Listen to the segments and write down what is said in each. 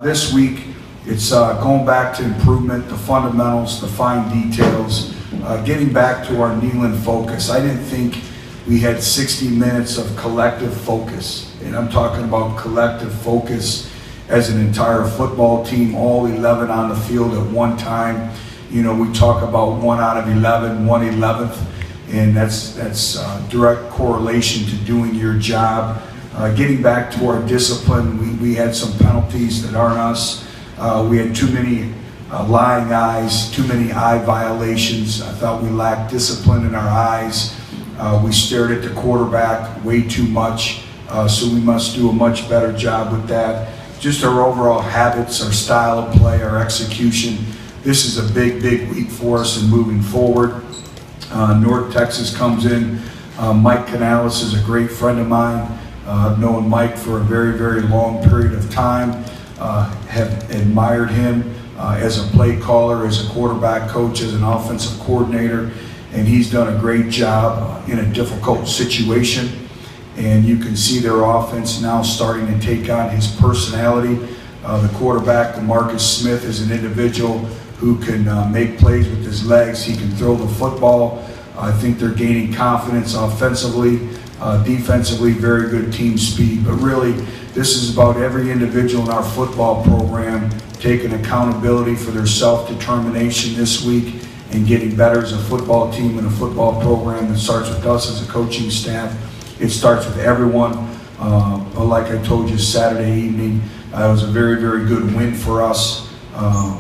This week, it's going back to improvement, the fundamentals, the fine details, getting back to our Neyland focus. I didn't think we had 60 minutes of collective focus, and I'm talking about collective focus as an entire football team, all 11 on the field at one time. You know, we talk about 1 out of 11, 1/11th, and that's direct correlation to doing your job. Getting back to our discipline, we had some penalties that aren't us. We had too many lying eyes, too many eye violations. I thought we lacked discipline in our eyes. We stared at the quarterback way too much, so we must do a much better job with that. Just our overall habits, our style of play, our execution. This is a big, big week for us and moving forward. North Texas comes in. Mike Canales is a great friend of mine. I've known Mike for a very, very long period of time, have admired him as a play caller, as a quarterback coach, as an offensive coordinator, and he's done a great job in a difficult situation. And you can see their offense now starting to take on his personality. The quarterback, DeMarcus Smith, is an individual who can make plays with his legs. He can throw the football. I think they're gaining confidence offensively. Defensively, very good team speed, but really this is about every individual in our football program taking accountability for their self-determination this week and getting better as a football team and a football program. It starts with us as a coaching staff. It starts with everyone. Like I told you Saturday evening, it was a very, very good win for us.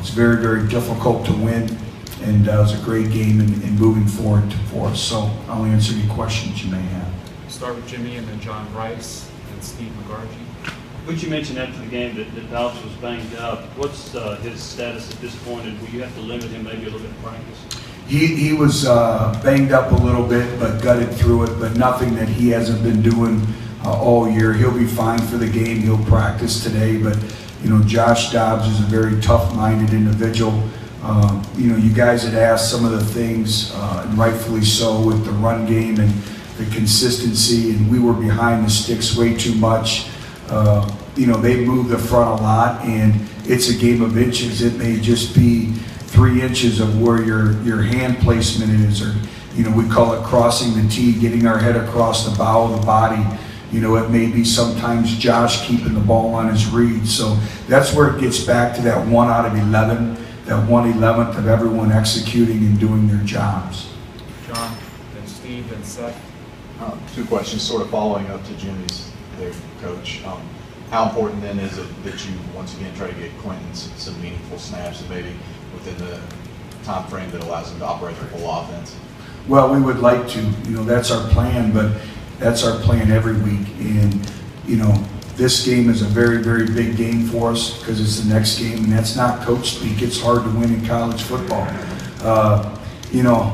It's very, very difficult to win, and it was a great game and moving forward for us. So I'll answer any questions you may have. Start with Jimmy and then John Rice and Steve McGargy. But you mentioned after the game that Bouch was banged up. What's his status at this point, and will you have to limit him maybe a little bit in practice? He was banged up a little bit, but gutted through it, but nothing that he hasn't been doing all year. He'll be fine for the game. He'll practice today, but you know, Josh Dobbs is a very tough-minded individual. You know, you guys had asked some of the things, and rightfully so, with the run game and the consistency, and we were behind the sticks way too much. You know, they move the front a lot, and it's a game of inches. It may just be 3 inches of where your hand placement is, or, you know, we call it crossing the T, getting our head across the bow of the body. You know, it may be sometimes Josh keeping the ball on his read. So that's where it gets back to that 1 out of 11, that 1/11th of everyone executing and doing their jobs. John, then Steve, then Seth. 2 questions, sort of following up to Jimmy's there, Coach. How important then is it that you once again try to get Quentin some meaningful snaps, and maybe within the time frame that allows him to operate the full offense? Well, we would like to. You know, that's our plan, but that's our plan every week. And you know, this game is a very, very big game for us because it's the next game, and that's not coach speak. It's hard to win in college football. You know,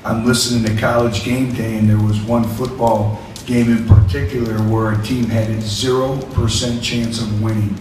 I'm listening to College Game Day, and there was one football game in particular where a team had a 0% chance of winning,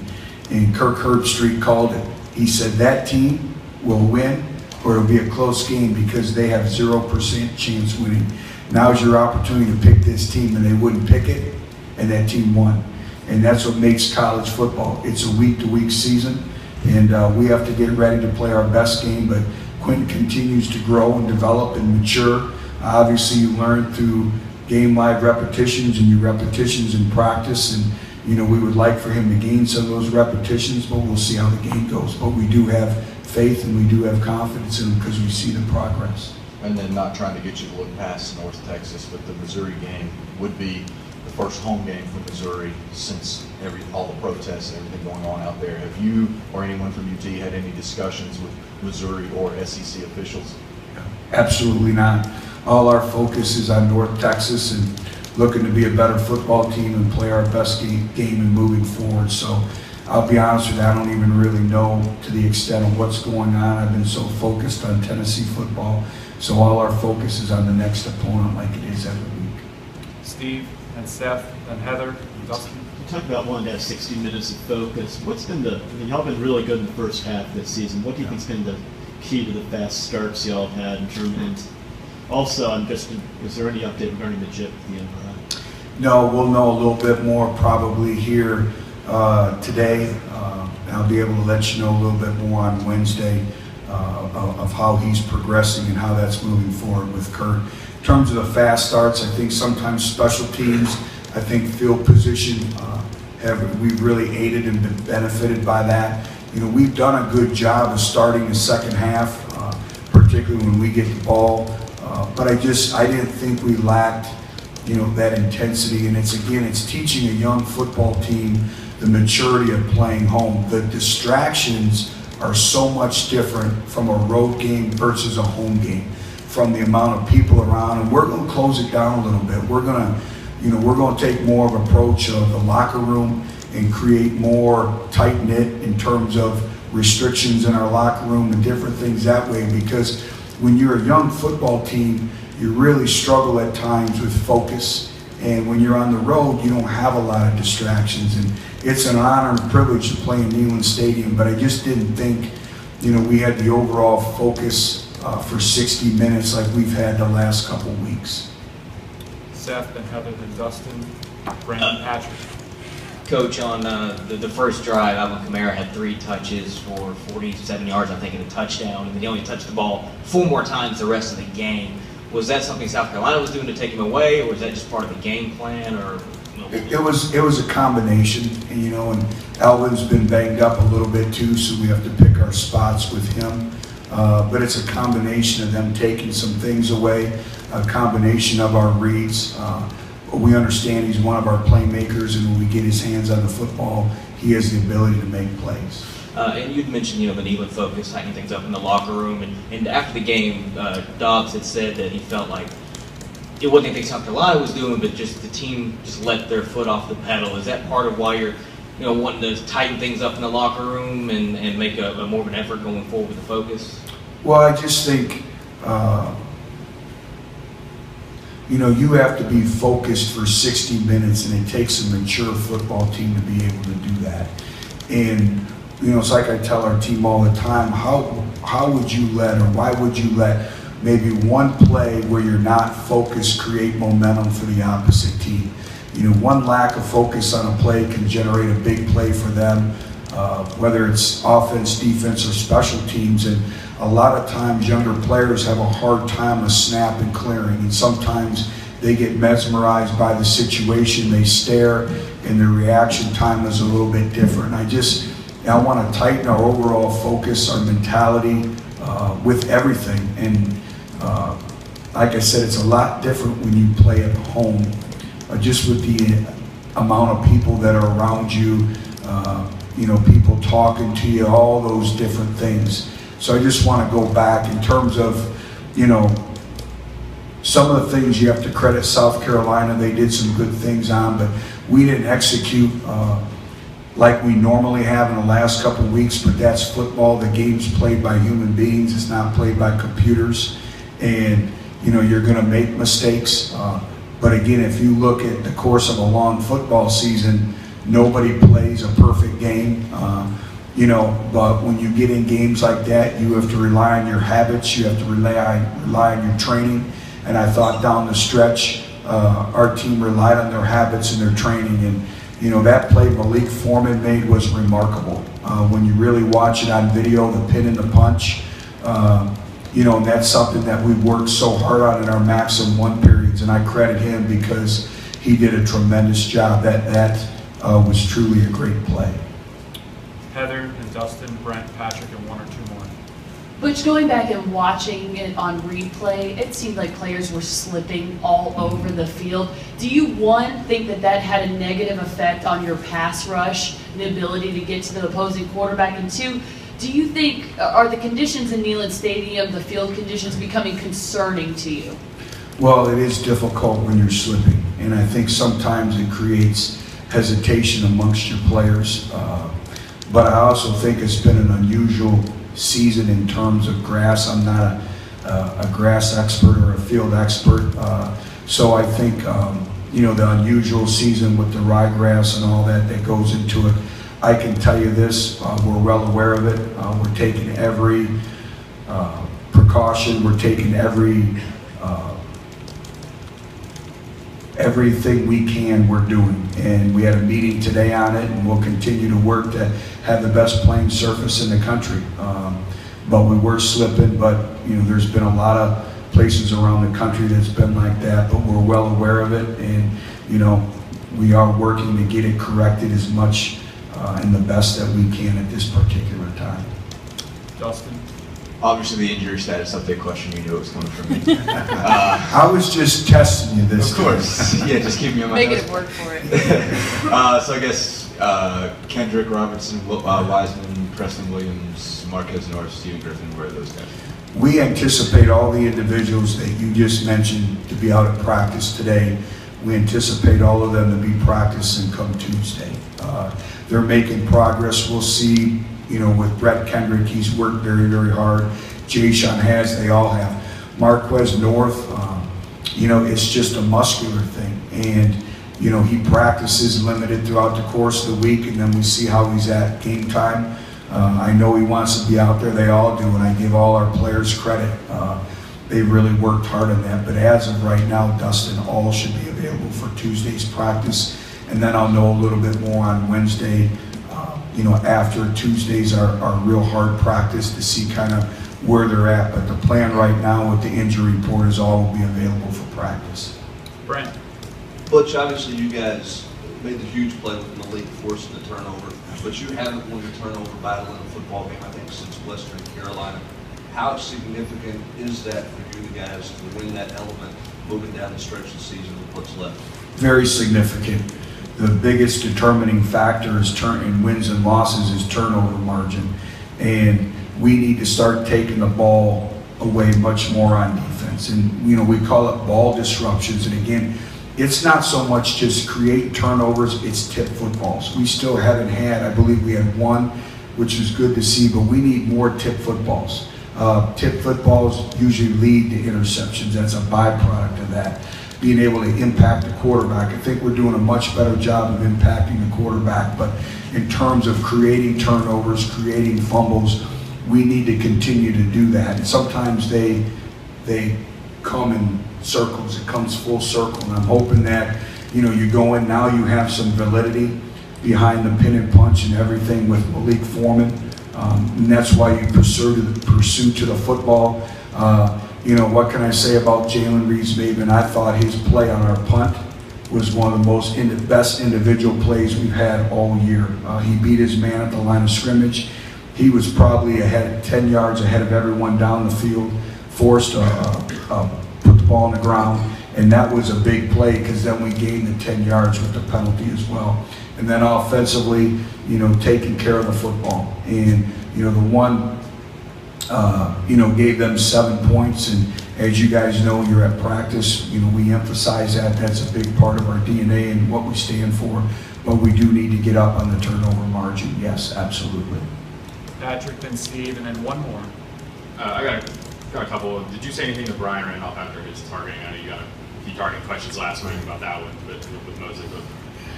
and Kirk Herbstreit called it. He said that team will win, or it'll be a close game because they have 0% chance winning. Now's your opportunity to pick this team, and they wouldn't pick it, and that team won. And that's what makes college football. It's a week-to-week season, and we have to get ready to play our best game, but Quentin continues to grow and develop and mature. Obviously, you learn through game live repetitions and your repetitions in practice, and you know, we would like for him to gain some of those repetitions, but we'll see how the game goes. But we do have faith and we do have confidence in him because we see the progress. And then, not trying to get you to look past North Texas, but the Missouri game would be the first home game for Missouri since all the protests and everything going on out there. Have you or anyone from UT had any discussions with Missouri or SEC officials? Absolutely not. All our focus is on North Texas and looking to be a better football team and play our best game and moving forward. So I'll be honest with you, I don't even really know to the extent of what's going on. I've been so focused on Tennessee football. So all our focus is on the next opponent like it is every week. Steve, and Seth, and Heather, and Dustin. You talked about wanting to have 60 minutes of focus. What's been I mean, y'all been really good in the first half of this season. What do you think's been the key to the fast starts y'all have had in terms of, also, is there any update regarding the JIP at the end of that? No, we'll know a little bit more probably here today. I'll be able to let you know a little bit more on Wednesday of how he's progressing and how that's moving forward with Kurt. In terms of the fast starts, I think sometimes special teams, I think field position, we've really aided and been benefited by that. You know, we've done a good job of starting the second half, particularly when we get the ball. But I didn't think we lacked, you know, that intensity. And it's teaching a young football team the maturity of playing home. The distractions are so much different from a road game versus a home game, from the amount of people around. And we're going to close it down a little bit. We're going to take more of an approach of the locker room and create more tight-knit in terms of restrictions in our locker room and different things that way, because when you're a young football team, you really struggle at times with focus, and when you're on the road, you don't have a lot of distractions. And it's an honor and privilege to play in Neyland Stadium, but I just didn't think, you know, we had the overall focus for 60 minutes like we've had the last couple weeks. Seth, then Heather, then Dustin, Brandon, Patrick. Coach, on the first drive, Alvin Kamara had 3 touches for 47 yards, I think, and a touchdown, and he only touched the ball 4 more times the rest of the game. Was that something South Carolina was doing to take him away, or was that just part of the game plan? Or it was a combination, and, you know, and Alvin's been banged up a little bit too, so we have to pick our spots with him. But it's a combination of them taking some things away, a combination of our reads. We understand he's one of our playmakers, and when we get his hands on the football, he has the ability to make plays. And you'd mentioned, you know, the Neyland focus, tightening things up in the locker room, and after the game, Dobbs had said that he felt like it wasn't anything South Carolina was doing, but just the team just let their foot off the pedal. Is that part of why you're, you know, wanting to tighten things up in the locker room and make a more of an effort going forward with the focus? Well, I just think, you know, you have to be focused for 60 minutes, and it takes a mature football team to be able to do that. And, you know, it's like I tell our team all the time, how would you let, or why would you let maybe one play where you're not focused create momentum for the opposite team? You know, one lack of focus on a play can generate a big play for them, whether it's offense, defense, or special teams. And a lot of times younger players have a hard time of snap and clearing, and sometimes they get mesmerized by the situation, they stare, and their reaction time is a little bit different. I want to tighten our overall focus, our mentality with everything. And like I said, it's a lot different when you play at home, just with the amount of people that are around you, you know, people talking to you, all those different things. So I just want to go back in terms of, you know, some of the things you have to credit South Carolina. They did some good things on, but we didn't execute like we normally have in the last couple of weeks, but that's football. The game's played by human beings. It's not played by computers. And, you know, you're going to make mistakes. But again, if you look at the course of a long football season, nobody plays a perfect game. You know, but when you get in games like that, you have to rely on your habits. You have to rely on your training. And I thought down the stretch, our team relied on their habits and their training. And, you know, that play Malik Foreman made was remarkable. When you really watch it on video, the pin and the punch, you know, and that's something that we worked so hard on in our maximum 1 periods. And I credit him because he did a tremendous job. That was truly a great play. Heather and Dustin, Brent, Patrick, and 1 or 2 more. Butch, going back and watching it on replay, it seemed like players were slipping all over the field. Do you, one, think that that had a negative effect on your pass rush, the ability to get to the opposing quarterback? And 2, do you think, are the conditions in Neyland Stadium, the field conditions, becoming concerning to you? Well, it is difficult when you're slipping, and I think sometimes it creates hesitation amongst your players. But I also think it's been an unusual season in terms of grass. I'm not a grass expert or a field expert. So I think, you know, the unusual season with the ryegrass and all that goes into it. I can tell you this, we're well aware of it. We're taking every precaution. We're taking every everything we can, we're doing. And we had a meeting today on it, and we'll continue to work to have the best playing surface in the country. But we were slipping, but there's been a lot of places around the country that's been like that, but we're well aware of it, and we are working to get it corrected as much and the best that we can at this particular time. Dustin? Obviously, the injury status update question, you knew it was coming from me. I was just testing you this Of course. Yeah, just keep me on my Making nose. it work for it. So I guess Kendrick Robertson, Wiseman, Preston Williams, Marquez North, Steven Griffin, where are those guys? We anticipate all the individuals that you just mentioned to be out at practice today. We anticipate all of them to be practicing come Tuesday. They're making progress. We'll see, with Brett Kendrick, he's worked very, very hard. Jayshon has, they all have. Marquez North, it's just a muscular thing. And, he practices limited throughout the course of the week, and then we see how he's at game time. I know he wants to be out there. They all do, and I give all our players credit. They really worked hard on that. But as of right now, Dustin, all should be available for Tuesday's practice. And then I'll know a little bit more on Wednesday, after Tuesdays our real hard practice to see kind of where they're at. But the plan right now with the injury report is all will be available for practice. Brent? Butch, obviously you guys made the huge play with Malik forcing the turnover, but you haven't won the turnover battle in a football game, I think, since Western Carolina. How significant is that for you guys to win that element moving down the stretch of the season with what's left? Very significant. The biggest determining factor is in wins and losses is turnover margin. And we need to start taking the ball away much more on defense. And, we call it ball disruptions. And again, it's not so much just create turnovers, it's tip footballs. We still haven't had, I believe we had one, which is good to see, but we need more tip footballs. Tip footballs usually lead to interceptions. That's a byproduct of that. Being able to impact the quarterback. I think we're doing a much better job of impacting the quarterback, but in terms of creating turnovers, creating fumbles, we need to continue to do that. And sometimes they come in circles. It comes full circle, and I'm hoping that you go in now, you have some validity behind the pin and punch and everything with Malik Foreman, and that's why you pursue to the football. What can I say about Jalen Reeves-Maben? I thought his play on our punt was one of the best individual plays we've had all year. He beat his man at the line of scrimmage. He was probably 10 yards ahead of everyone down the field, forced put the ball on the ground, and that was a big play because then we gained the 10 yards with the penalty as well. And then offensively, taking care of the football. And, the one, gave them 7 points. And as you guys know, you're at practice, we emphasize that. That's a big part of our DNA and what we stand for. But we do need to get up on the turnover margin. Yes, absolutely. Patrick, then Steve, and then one more. I got a couple. Did you say anything to Brian Randolph after his targeting? I know you got a few targeting questions last week about that one with Moses. But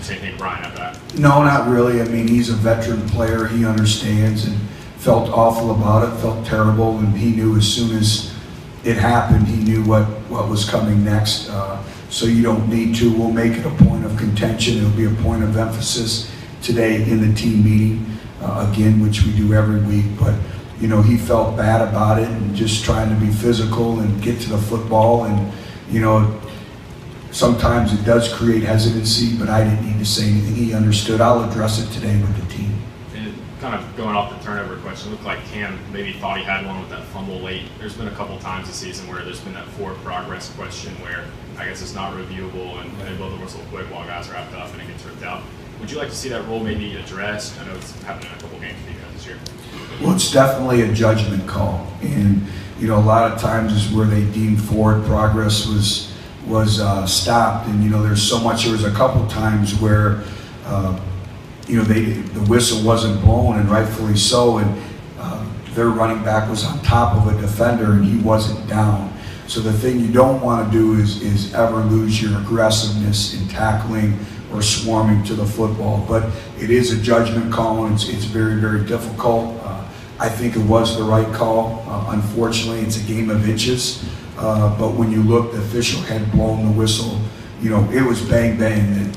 say anything to Brian after that? No, not really. I mean, he's a veteran player. He understands and felt awful about it, felt terrible, and he knew as soon as it happened, he knew what was coming next. So you don't need to. We'll make it a point of contention. It'll be a point of emphasis today in the team meeting, again, which we do every week. But, he felt bad about it and just trying to be physical and get to the football. And, sometimes it does create hesitancy, but I didn't need to say anything. He understood. I'll address it today with the team. And kind of going off the turnover question, it looked like Cam maybe thought he had one with that fumble late. There's been a couple times this season where there's been that forward progress question where I guess it's not reviewable and they blow the whistle quick while guys are wrapped up and it gets ripped out. Would you like to see that rule maybe addressed? I know it's happened in a couple games for you guys this year. Well, it's definitely a judgment call, and a lot of times is where they deem forward progress was stopped, and there's so much. There was a couple times where the whistle wasn't blown, and rightfully so, and their running back was on top of a defender and he wasn't down. So the thing you don't want to do is ever lose your aggressiveness in tackling or swarming to the football. But it is a judgment call, and it's very, very difficult. I think it was the right call. Unfortunately, it's a game of inches. But when you look, the official had blown the whistle you know, it was bang bang.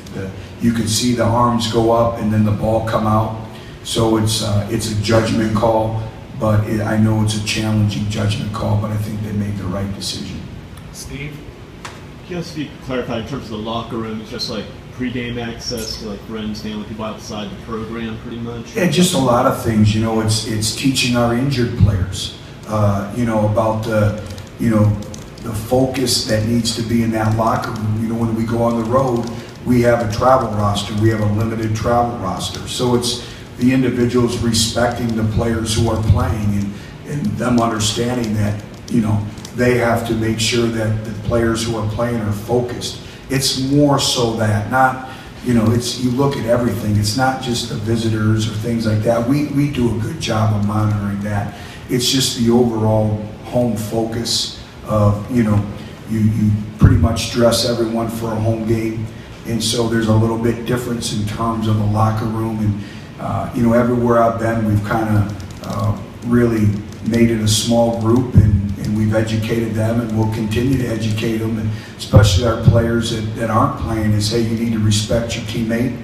You could see the arms go up and then the ball come out. So it's a judgment call, but I know it's a challenging judgment call, but I think they made the right decision. Steve? Just if you could clarify in terms of the locker room, it's just like pregame access to like friends, family, people outside the program, pretty much. Yeah, just a lot of things. You know, it's teaching our injured players, you know, about the focus that needs to be in that locker room. You know, when we go on the road, we have a travel roster. We have a limited travel roster. So it's the individuals respecting the players who are playing and them understanding that, you know, they have to make sure that the players who are playing are focused. It's more so that, not, you know, you look at everything. It's not just the visitors or things like that. We do a good job of monitoring that. It's just the overall home focus of, you know, you pretty much dress everyone for a home game. And so there's a little bit difference in terms of the locker room. And, you know, everywhere I've been, we've kind of really made it a small group, and we've educated them, and we'll continue to educate them, and especially our players that aren't playing, is, hey, you need to respect your teammate,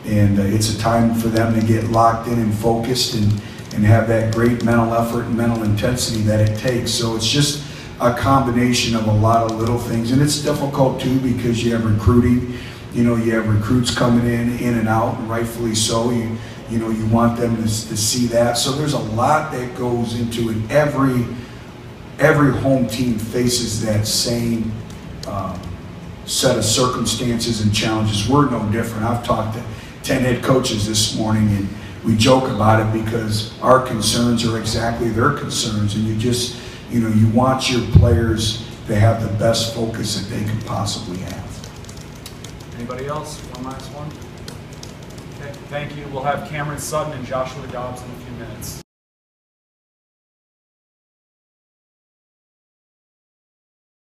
and it's a time for them to get locked in and focused and have that great mental effort and mental intensity that it takes. So it's just a combination of a lot of little things, and it's difficult too because you have recruiting. You know, you have recruits coming in and out, and rightfully so. You know, you want them to see that. So there's a lot that goes into it. Every home team faces that same set of circumstances and challenges. We're no different. I've talked to 10 head coaches this morning, and we joke about it because our concerns are exactly their concerns. And you know, you want your players to have the best focus that they could possibly have. Anybody else? One last one? Okay, thank you. We'll have Cameron Sutton and Joshua Dobbs in a few minutes.